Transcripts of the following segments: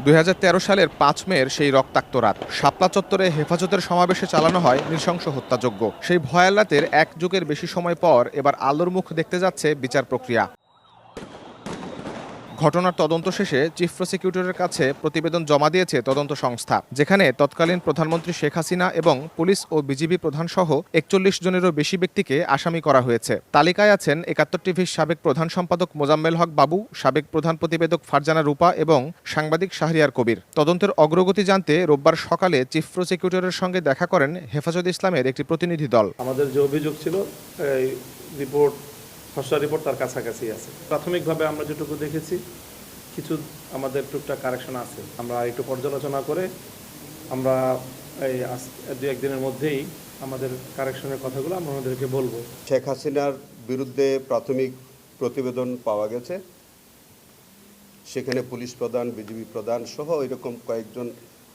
2013 সালের 5 মের সেই রক্তাক্ত রাত শাপলা চত্বরে হেফাজতের সমাবেশে চালানো হয় নৃশংস হত্যাযজ্ঞ। সেই ভয়াল রাতের এক যুগের বেশি সময় পর এবার আলোর মুখ দেখতে যাচ্ছে বিচার প্রক্রিয়া। ঘটনার তদন্ত শেষে চিফ প্রসিকিউটরের কাছে প্রতিবেদন জমা দিয়েছে তদন্ত সংস্থা, যেখানে তৎকালীন প্রধানমন্ত্রী শেখ হাসিনা এবং পুলিশ ও বিজিবি প্রধান সহ 41 জনেরও বেশি ব্যক্তিকে আসামি করা হয়েছে। তালিকায় আছেন 71 টিভির সাবেক প্রধান সম্পাদক মোজাম্মেল হক বাবু, সাবেক প্রধান প্রতিবেদক ফারজানা রূপা এবং সাংবাদিক শাহরিয়ার কবির। তদন্তের অগ্রগতি জানতে রোববার সকালে চিফ প্রসিকিউটরের সঙ্গে দেখা করেন হেফাজতে ইসলামের একটি প্রতিনিধি দল। আমাদের যে অভিযোগ ছিল এই রিপোর্ট খসড়া রিপোর্ট তার কাছাকাছি আছে। প্রাথমিকভাবে আমরা যেটুকু দেখেছি কিছু আমাদের টুকটাক কারেকশন আছে। আমরা একটু পর্যালোচনা করে আমরা এই দু একদিনের মধ্যেই আমাদের কারেকশনের কথাগুলো আমরা ওনাদেরকে বলবো। শেখ হাসিনার বিরুদ্ধে প্রাথমিক প্রতিবেদন পাওয়া গেছে, সেখানে পুলিশ প্রধান, বিজিবি প্রধান সহ এরকম কয়েকজন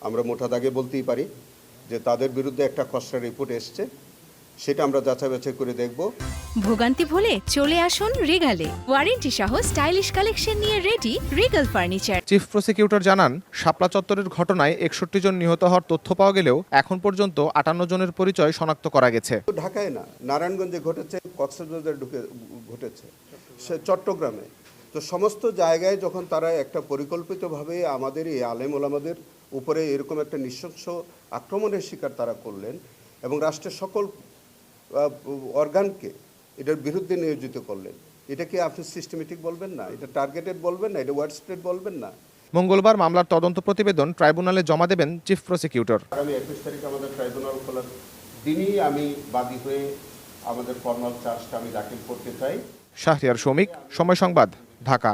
আমরা মোটা দাগে বলতেই পারি যে তাদের বিরুদ্ধে একটা খসড়া রিপোর্ট এসছে, সেটা আমরা যাচাই বাছাই করে দেখব। ভোগান্তি ভুলে চলে আসুন রিগালে, ওয়ারেন্টি সহ স্টাইলিশ কালেকশন নিয়ে ready regal furniture. Chief prosecutor জানান, শাপলা চত্বরের ঘটনায় 61 জন নিহত হওয়ার তথ্য পাওয়া গেলেও এখন পর্যন্ত 58 জনের পরিচয় শনাক্ত করা গেছে। ঢাকায় না, নারায়ণগঞ্জে ঘটেছে, কক্সবাজারে ঘটেছে, সে চট্টগ্রামে। তো সমস্ত জায়গায় যখন তারা একটা পরিকল্পিতভাবে আমাদের এই আলেম ওলামাদের উপরে এরকম একটা নৃশংস আক্রমণের শিকার তারা করলেন এবং রাষ্ট্রের সকল অর্গানকে এটার বিরুদ্ধে নিয়োজিত করলেন, এটাকে আপনি সিস্টেমেটিক বলবেন না, এটা টার্গেটেড বলবেন না, এটা ওয়ার্ড স্প্রেড বলবেন না। মঙ্গলবার মামলার তদন্ত প্রতিবেদন ট্রাইব্যুনালে জমা দেবেন চিফ প্রসিকিউটর। আগামী 21 তারিখ আমাদের ট্রাইব্যুনাল খোলার দিনই আমি বাদী হয়ে আমাদের ফর্মাল চার্জটা আমি দাখিল করতে চাই। শাহরিয়ার শৌমিক, সময় সংবাদ, ঢাকা।